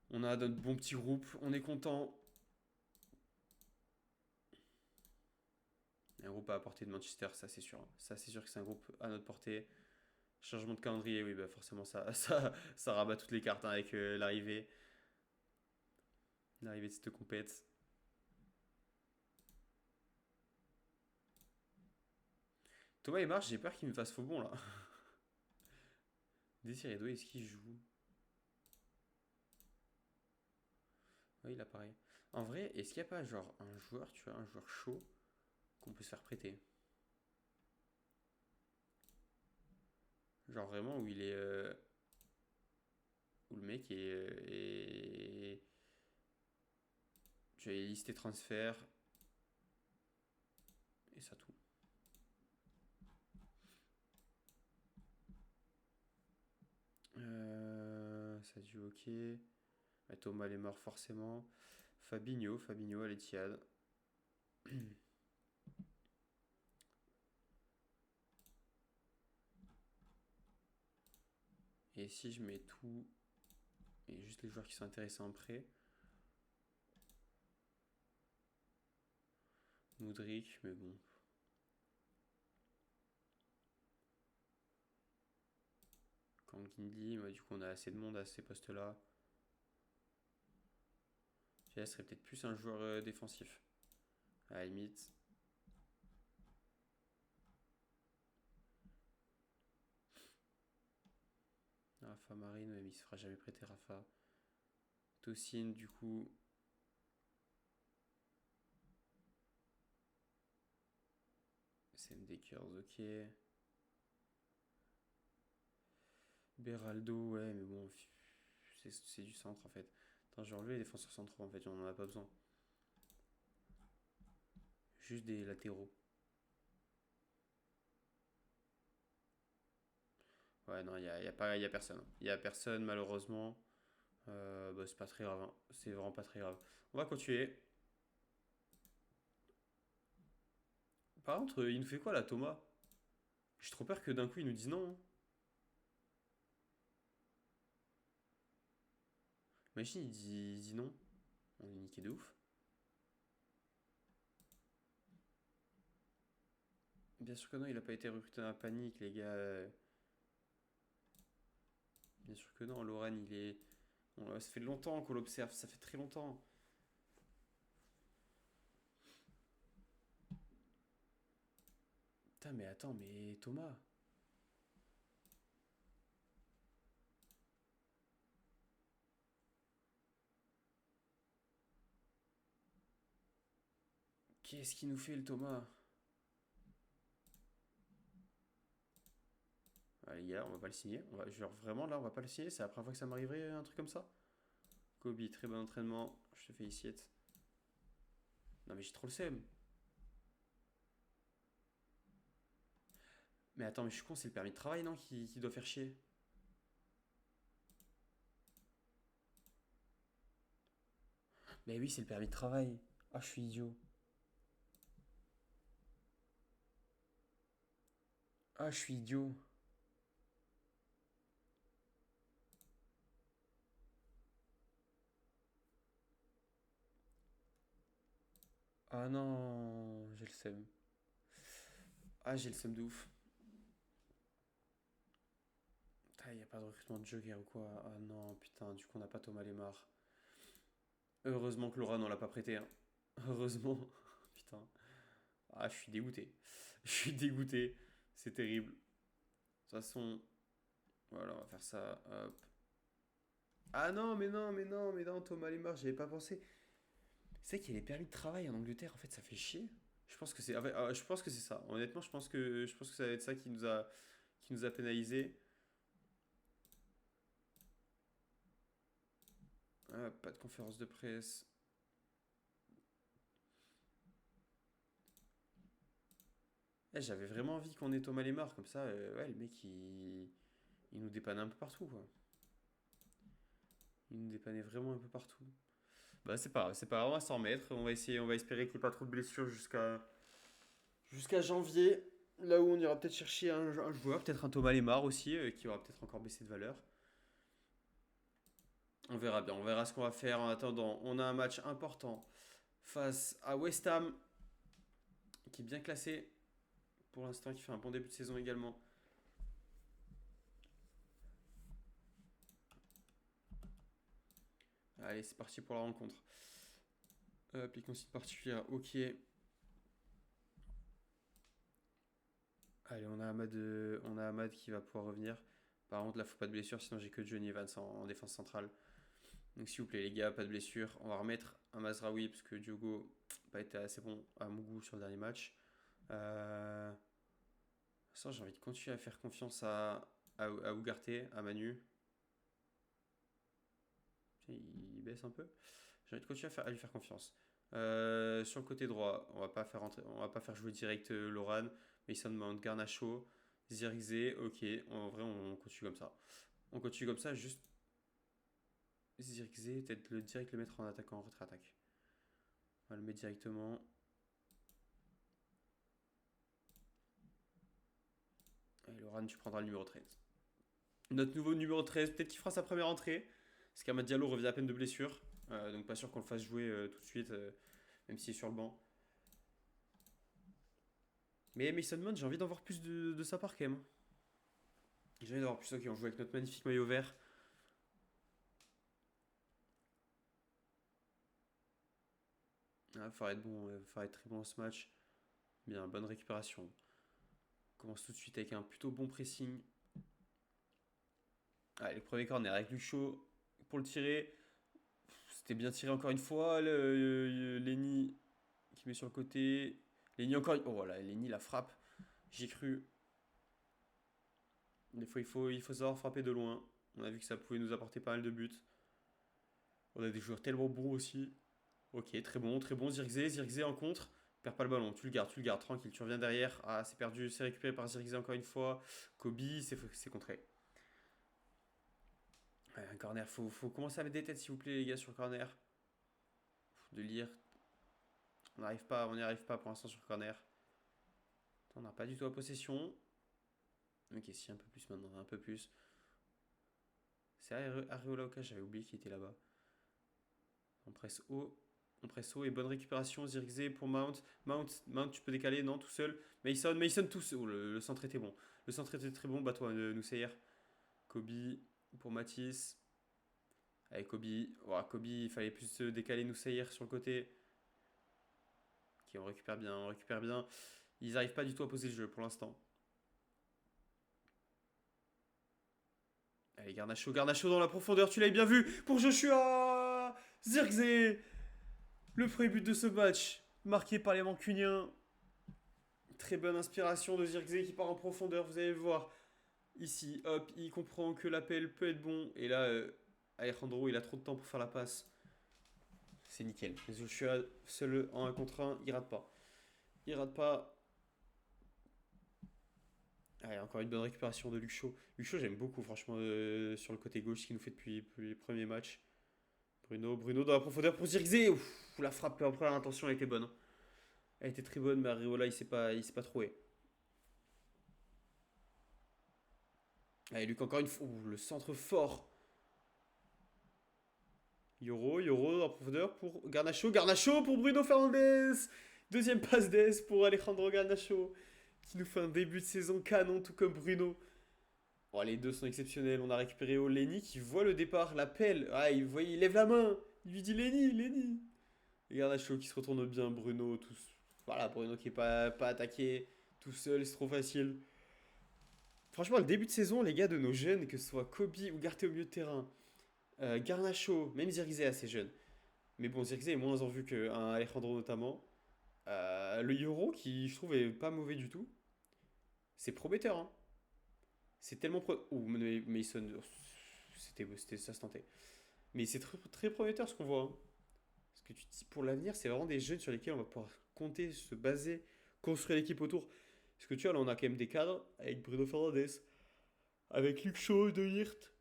On a notre bon petit groupe. On est content. Un groupe à la portée de Manchester, ça c'est sûr. Ça c'est sûr que c'est un groupe à notre portée. Changement de calendrier, oui, bah forcément ça rabat toutes les cartes hein, avec l'arrivée de cette compète. Thomas et Marche, j'ai peur qu'il me fasse faux bon là. Désiré Doué, est-ce qu'il joue? Oui, il apparaît. En vrai, est-ce qu'il n'y a pas genre un joueur, tu vois, un joueur chaud qu'on peut se faire prêter? Genre vraiment où il est. Où le mec est. Tu as listé transfert et ça tout. Ça joue ok. Thomas Lemar forcément. Fabinho à l'Etihad. Et si je mets tout et juste les joueurs qui sont intéressés en prêt, Moudric, mais bon. Kanguindi, du coup on a assez de monde à ces postes-là. Ce serait peut-être plus un joueur défensif. À la limite. Rafa Marine, mais il se fera jamais prêter Rafa. Tosin, du coup. Sendekers, ok. Beraldo, ouais, mais bon, c'est du centre en fait. Attends, je vais enlever les défenseurs centraux en fait, on en a pas besoin. Juste des latéraux. Ouais, non, y a personne. Il y a personne malheureusement. Bah, c'est pas très grave, hein. C'est vraiment pas très grave. On va continuer. Par contre, il nous fait quoi là, Thomas? J'ai trop peur que d'un coup il nous dise non, hein. Imagine, il dit non. On est niqué de ouf. Bien sûr que non, il a pas été recruté dans la panique, les gars. Bien sûr que non, Loran, il est. Ça fait longtemps qu'on l'observe, ça fait très longtemps. Putain, mais attends, mais Thomas. Qu'est-ce qu'il nous fait le Thomas? Ah, les gars, on va pas le signer. Genre vraiment là, on va pas le signer. C'est la première fois que ça m'arriverait un truc comme ça. Kobe, très bon entraînement. Je te félicite. Non mais j'ai trop le seum. Mais attends, mais je suis con, c'est le permis de travail, non, qui doit faire chier. Mais oui, c'est le permis de travail. Ah, je suis idiot. Ah, je suis idiot. Ah non, j'ai le seum. Ah, j'ai le seum de ouf. Ah, y a pas de recrutement de Joker ou quoi? Ah non, putain, du coup, on n'a pas Thomas Lemar. Heureusement que Laura n'en l'a pas prêté, hein. Heureusement. Putain. Ah, je suis dégoûté. Je suis dégoûté. C'est terrible. De toute façon, voilà, on va faire ça. Hop. Ah non, mais non, mais non, mais non, Thomas Lemar, j'y avais pas pensé. C'est qu'il y a les permis de travail en Angleterre, en fait, ça fait chier. Je pense que c'est, en fait, je pense que c'est ça. Honnêtement, je pense que ça va être ça qui nous a pénalisé. Ah, pas de conférence de presse. Eh, j'avais vraiment envie qu'on ait Thomas Lemar, comme ça, ouais, le mec, il nous dépanne un peu partout, quoi. Il nous dépannait vraiment un peu partout. Bah, c'est pas grave, on va s'en remettre. On va espérer qu'il n'y ait pas trop de blessures jusqu'à janvier. Là où on ira peut-être chercher un joueur, peut-être un Thomas Lemar aussi, qui aura peut-être encore baissé de valeur. On verra bien, on verra ce qu'on va faire. En attendant, on a un match important face à West Ham, qui est bien classé pour l'instant, qui fait un bon début de saison également. Allez, c'est parti pour la rencontre. Appliquons site particulier. Ok. Allez, on a Ahmad qui va pouvoir revenir. Par contre, là, faut pas de blessure, sinon j'ai que Johnny Evans en défense centrale. Donc, s'il vous plaît, les gars, pas de blessure. On va remettre un Mazraoui parce que Diogo n'a pas été assez bon à mon goût sur le dernier match. Ça, j'ai envie de continuer à faire confiance à Ugarte, à Manu. Il baisse un peu. J'ai envie de continuer à lui faire confiance. Sur le côté droit, on va pas faire jouer direct Loran, Mason Mount, Garnacho, Zirkzee, ok, en vrai on continue comme ça. On continue comme ça, juste Zirkzee, peut-être direct le mettre en attaquant en retrait-attaque. On va le mettre directement. Et Loran, tu prendras le numéro 13. Notre nouveau numéro 13, peut-être qu'il fera sa première entrée, parce qu'Amad Diallo revient à peine de blessure, donc pas sûr qu'on le fasse jouer tout de suite, même s'il est sur le banc. Mais Mason Mount, j'ai envie d'en voir plus de sa part quand même. J'ai envie d'en voir plus ceux qui ont joué avec notre magnifique maillot vert. Il va falloir être bon, il va falloir être très bon dans ce match. Bien, bonne récupération. On commence tout de suite avec un plutôt bon pressing. Allez, le premier corner avec Lucho pour le tirer. C'était bien tiré encore une fois. Lenny qui met sur le côté. Lenny encore. Oh voilà, Lenny la frappe. J'y ai cru. Des fois, il faut savoir frapper de loin. On a vu que ça pouvait nous apporter pas mal de buts. On a des joueurs tellement bons aussi. Ok, très bon. Zirkzee en contre. Perds pas le ballon, tu le gardes, tranquille, tu reviens derrière. Ah, c'est perdu, c'est récupéré par Zirkzee encore une fois. Kobe, c'est contré. Ouais, un corner, faut commencer à mettre des têtes s'il vous plaît les gars sur le corner. De lire. On n'y arrive pas pour l'instant sur le corner. On n'a pas du tout la possession. Ok, si, un peu plus maintenant, un peu plus. C'est Areola Oka, j'avais oublié qu'il était là-bas. On presse haut. On presse haut et bonne récupération. Zirkzee pour Mount. Mount, tu peux décaler, non, tout seul. Mason tout seul. Oh, le centre était bon. Le centre était très bon. Bat-toi, Noussair. Kobe pour Matisse. Allez, Kobe. Oh, Kobe, il fallait plus se décaler Noussair sur le côté. Ok, on récupère bien, on récupère bien. Ils n'arrivent pas du tout à poser le jeu pour l'instant. Allez, Garnacho dans la profondeur, tu l'avais bien vu pour Joshua Zirkzee. Le premier but de ce match, marqué par les Mancuniens. Très bonne inspiration de Zirkzee qui part en profondeur, vous allez le voir. Ici, hop, il comprend que l'appel peut être bon. Et là, Alejandro, il a trop de temps pour faire la passe. C'est nickel. Joshua, seul en 1 contre 1, il rate pas. Il rate pas. Allez, encore une bonne récupération de Lucho. Lucho, j'aime beaucoup, franchement, sur le côté gauche, ce qu'il nous fait depuis les premiers matchs. Bruno dans la profondeur pour Zirkzee. Ouf, la frappe après l'intention elle était bonne. Elle était très bonne, mais Areola il s'est pas trouvé. Allez, Luc encore une fois. Ouh, le centre fort. Yoro dans la profondeur pour Garnacho pour Bruno Fernandes. Deuxième passe d'Es pour Alejandro Garnacho qui nous fait un début de saison canon tout comme Bruno. Oh, les deux sont exceptionnels. On a récupéré Lenny qui voit le départ, l'appelle. Ah, il lève la main. Il lui dit Lenny. Et Garnacho qui se retourne bien. Bruno, tous. Voilà, Bruno qui est pas attaqué tout seul, c'est trop facile. Franchement, le début de saison, les gars de nos jeunes, que ce soit Kobe ou Garté au milieu de terrain, Garnacho, même Zirkzee assez jeune. Mais bon, Zirkzee est moins en vue qu'un Alejandro notamment. Le Euro qui, je trouve, est pas mauvais du tout. C'est prometteur, hein. C'est tellement pro. Ouh, Mason. Ça se tentait. Mais c'est très prometteur ce qu'on voit, hein. Parce que tu te dis, pour l'avenir, c'est vraiment des jeunes sur lesquels on va pouvoir compter, se baser, construire l'équipe autour. Parce que tu vois, là, on a quand même des cadres avec Bruno Fernandes, avec Luke Shaw, De Hirt.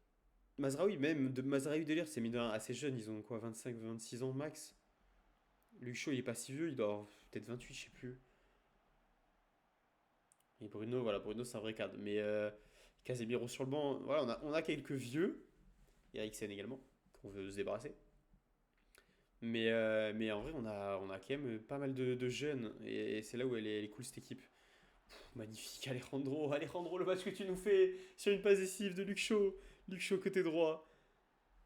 Mazraoui, même de Mazraoui de Ligt, c'est mine de rien assez jeune. Ils ont quoi, 25, 26 ans max. Luke Shaw, il est pas si vieux, il doit avoir peut-être 28, je sais plus. Et Bruno, voilà, Bruno, c'est un vrai cadre. Mais Casemiro sur le banc, voilà, on a quelques vieux. Et Eriksen également, qu'on veut se débarrasser. Mais en vrai, on a quand même pas mal de jeunes. Et c'est là où elle est cool, cette équipe. Magnifique, Alejandro. Alejandro, le match que tu nous fais sur une passe décisive de Luke Shaw. Luke Shaw côté droit.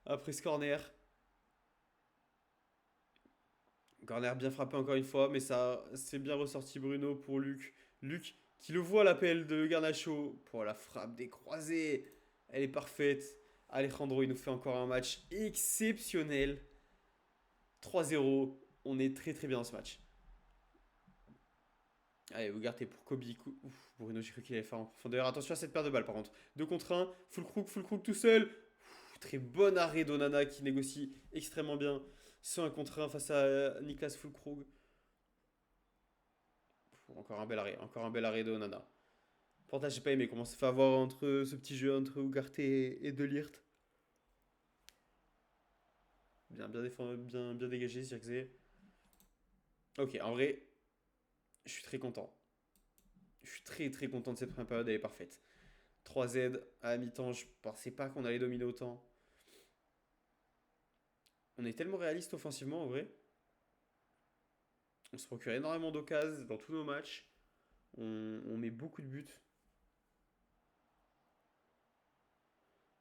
Après ce corner. Corner bien frappé encore une fois, mais ça, c'est bien ressorti Bruno pour Luc. Luc qui le voit l'appel de Garnacho pour la frappe des croisés. Elle est parfaite. Alejandro, il nous fait encore un match exceptionnel. 3-0. On est très très bien dans ce match. Allez, Ugarte pour Kobe. Ouf, Bruno, j'ai cru qu'il allait faire en profondeur. Attention à cette paire de balles par contre. 2 contre 1. Full crook tout seul. Très bon arrêt d'Onana qui négocie extrêmement bien. Sur un contre 1 face à Niklas Fulkrug. Encore un bel arrêt d'Onana. Pourtant, j'ai pas aimé comment ça fait avoir entre ce petit jeu entre Ugarte et De Ligt. Bien défendu, bien dégagé, Zirkzee. Ok, en vrai, je suis très content. Je suis très très content de cette première période, elle est parfaite. 3Z à la mi-temps, je pensais pas qu'on allait dominer autant. On est tellement réaliste offensivement en vrai. On se procure énormément d'occasions dans tous nos matchs. On met beaucoup de buts.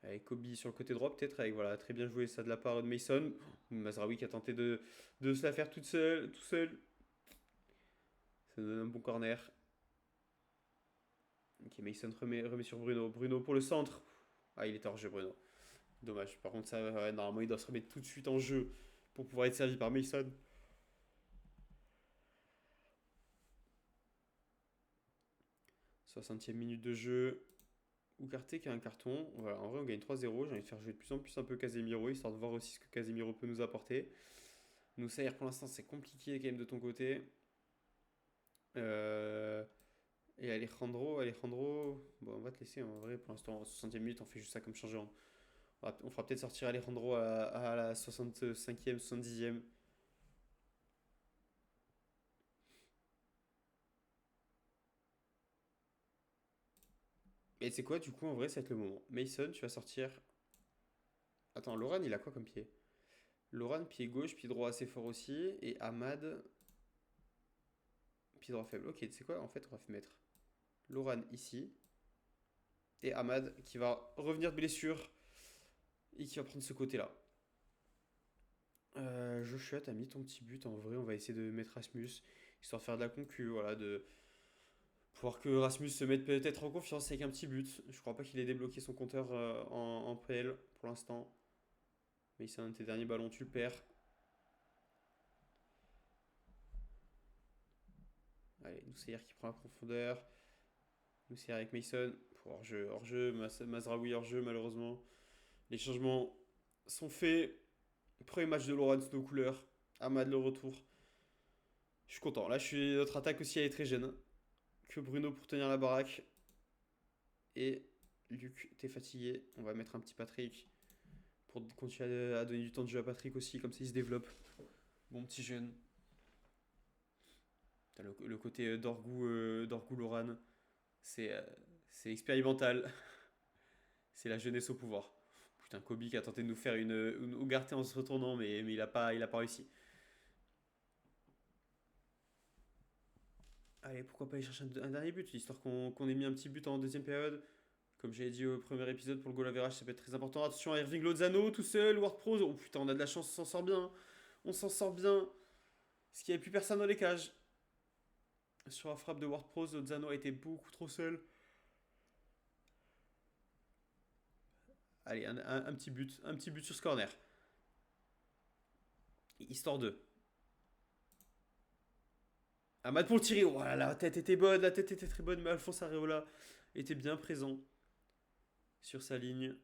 Avec Kobe sur le côté droit, peut-être, avec voilà, très bien joué ça de la part de Mason. Mazraoui qui a tenté de se la faire tout seul. Ça donne un bon corner. Ok, Mason remet sur Bruno. Bruno pour le centre. Ah, il est hors jeu, Bruno. Dommage. Par contre, ça, ouais, normalement, il doit se remettre tout de suite en jeu pour pouvoir être servi par Mason. 60e minute de jeu. Ugarte qui a un carton. Voilà, en vrai, on gagne 3-0. J'ai envie de faire jouer de plus en plus un peu Casemiro, histoire de voir aussi ce que Casemiro peut nous apporter. Nous, ça, pour l'instant, c'est compliqué quand même de ton côté. Euh, et Alejandro, bon, on va te laisser en vrai pour l'instant. En 60e minute, on fait juste ça comme changeant. On fera peut-être sortir Alejandro à la 65e, 70e. Et c'est quoi, du coup, en vrai, ça va être le moment. Mason, tu vas sortir. Attends, Loran, il a quoi comme pied? Loran, pied gauche, pied droit assez fort aussi. Et Ahmad, pied droit faible. Ok, tu sais quoi, en fait, on va mettre Loran ici. Et Ahmad qui va revenir de blessure et qui va prendre ce côté-là. Joshua, t'as mis ton petit but. En vrai, on va essayer de mettre Rasmus, histoire de faire de la concu, voilà, de pouvoir que Rasmus se mette peut-être en confiance avec un petit but. Je crois pas qu'il ait débloqué son compteur en PL pour l'instant. Mais c'est un de tes derniers ballons, tu le perds. Allez, Noussair qui prend la profondeur. Noussair avec Mason. Pour hors-jeu, Mazraoui hors-jeu malheureusement. Les changements sont faits. Premier match de Laurent de nos couleurs. Ahmad le retour. Je suis content. Là, notre attaque aussi, elle est très jeune. Que Bruno pour tenir la baraque. Et Luc, t'es fatigué. On va mettre un petit Patrick pour continuer à donner du temps de jeu à Patrick aussi, comme ça il se développe. Bon petit jeune. Le côté d'Orgou Loran, c'est c'est expérimental. C'est la jeunesse au pouvoir. Putain, Kobe qui a tenté de nous faire une Ugarte en se retournant, mais il a pas réussi. Allez, pourquoi pas aller chercher un dernier but, histoire qu'on ait mis un petit but en deuxième période. Comme j'avais dit au premier épisode, pour le goal average, ça peut être très important. Attention à Irving Lozano, tout seul, Ward Prowse. Oh putain, on a de la chance, on s'en sort bien. On s'en sort bien. Parce qu'il n'y avait plus personne dans les cages. Sur la frappe de Ward Prowse, Lozano a été beaucoup trop seul. Allez, un petit but. Un petit but sur ce corner. Histoire de. Ahmad pour le tirer. Oh là là, la tête était bonne, la tête était très bonne, mais Alphonse Areola était bien présent sur sa ligne.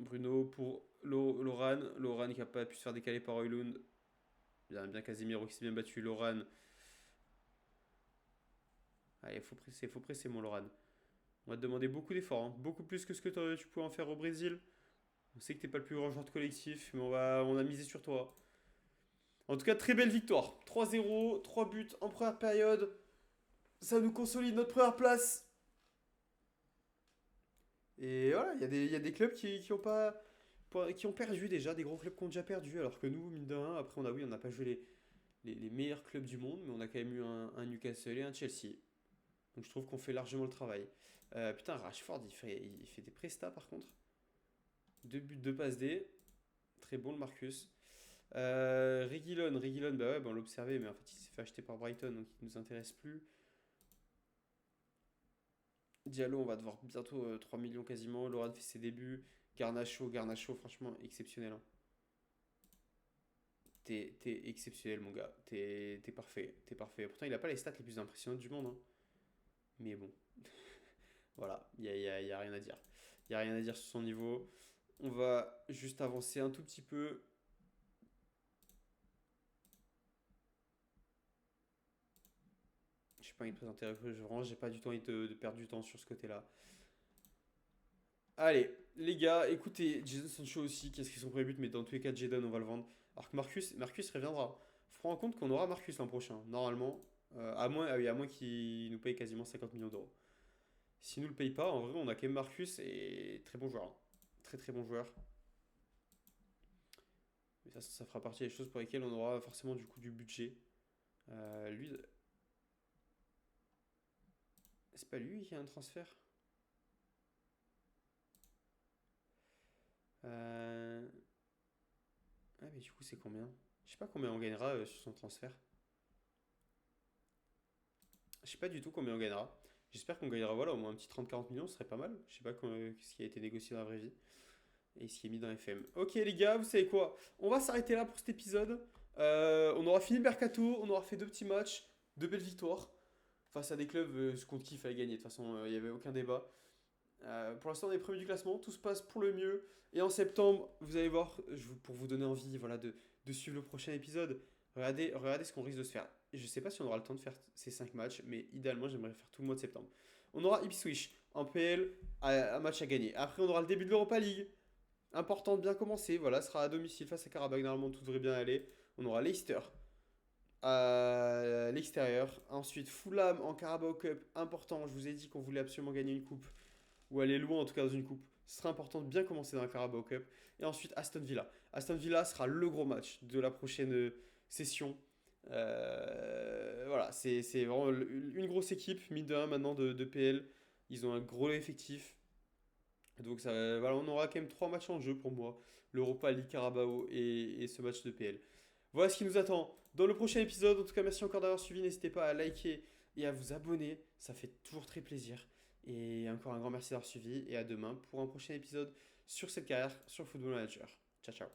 Bruno pour Loran. Loran qui n'a pas pu se faire décaler par Oilund. Bien Casemiro qui s'est bien battu. Loran. Allez, faut presser mon Loran. On va te demander beaucoup d'efforts, hein. Beaucoup plus que ce que tu pouvais en faire au Brésil. On sait que t'es pas le plus grand joueur de collectif, mais on a misé sur toi. En tout cas, très belle victoire. 3-0, 3 buts en première période. Ça nous consolide notre première place. Et voilà, il y a des clubs qui ont pas, qui ont perdu déjà, des gros clubs qui ont déjà perdu, alors que nous, mine de rien, après oui, on n'a pas joué les meilleurs clubs du monde, mais on a quand même eu un Newcastle et un Chelsea. Donc je trouve qu'on fait largement le travail. Putain, Rashford, il fait des prestats par contre. 2 buts, 2 passes D. Très bon le Marcus. Reguilon, bah ouais, bah on l'observait, mais en fait il s'est fait acheter par Brighton, donc il nous intéresse plus. Diallo, on va devoir bientôt 3 millions quasiment. Loran fait ses débuts. Garnacho, franchement, exceptionnel, hein. T'es exceptionnel, mon gars. T'es parfait. T'es parfait. Pourtant, il a pas les stats les plus impressionnantes du monde, hein. Mais bon, voilà, y a rien à dire. Il y a rien à dire sur son niveau. On va juste avancer un tout petit peu. Je sais pas envie de présenter. Vraiment, j'ai pas du tout envie de perdre du temps sur ce côté-là. Allez, les gars, écoutez, Jason Sancho aussi, qu'est-ce qu'ils sont prévus, mais dans tous les cas, Jadon, on va le vendre. Alors que Marcus reviendra. Faut prendre en compte qu'on aura Marcus l'an prochain, normalement. À moins, ah oui, à moins qu'il nous paye quasiment 50 millions d'euros. S'il nous le paye pas, en vrai, on a quand même Marcus et très bon joueur, hein. Très très bon joueur. Mais ça fera partie des choses pour lesquelles on aura forcément du coup du budget. Lui, c'est pas lui qui a un transfert. Euh, Ah, mais du coup, c'est combien? Je sais pas combien on gagnera sur son transfert. Je sais pas du tout combien on gagnera. J'espère qu'on gagnera voilà, au moins un petit 30-40 millions, ce serait pas mal. Je sais pas ce qui a été négocié dans la vraie vie et ce qui est mis dans FM. Ok les gars, vous savez quoi? On va s'arrêter là pour cet épisode. On aura fini le mercato, on aura fait 2 petits matchs, 2 belles victoires face à des clubs contre qui il fallait gagner. De toute façon, il n'y avait aucun débat. Pour l'instant, on est premier du classement, tout se passe pour le mieux. Et en septembre, vous allez voir, pour vous donner envie voilà, de suivre le prochain épisode, regardez ce qu'on risque de se faire. Je ne sais pas si on aura le temps de faire ces 5 matchs, mais idéalement, j'aimerais faire tout le mois de septembre. On aura Ipswich en PL, un match à gagner. Après, on aura le début de l'Europa League. Important de bien commencer, voilà, ce sera à domicile face à Karabakh, normalement tout devrait bien aller. On aura Leicester à l'extérieur. Ensuite, Fulham en Carabao Cup, important. Je vous ai dit qu'on voulait absolument gagner une coupe ou aller loin en tout cas dans une coupe. Ce sera important de bien commencer dans la Carabao Cup. Et ensuite Aston Villa. Aston Villa sera le gros match de la prochaine session. Voilà, c'est vraiment une grosse équipe, mine de 1 maintenant de PL. Ils ont un gros effectif. Donc ça, voilà, on aura quand même 3 matchs en jeu pour moi. L'Europa League Carabao et ce match de PL. Voilà ce qui nous attend dans le prochain épisode. En tout cas, merci encore d'avoir suivi. N'hésitez pas à liker et à vous abonner. Ça fait toujours très plaisir. Et encore un grand merci d'avoir suivi. Et à demain pour un prochain épisode sur cette carrière sur Football Manager. Ciao, ciao.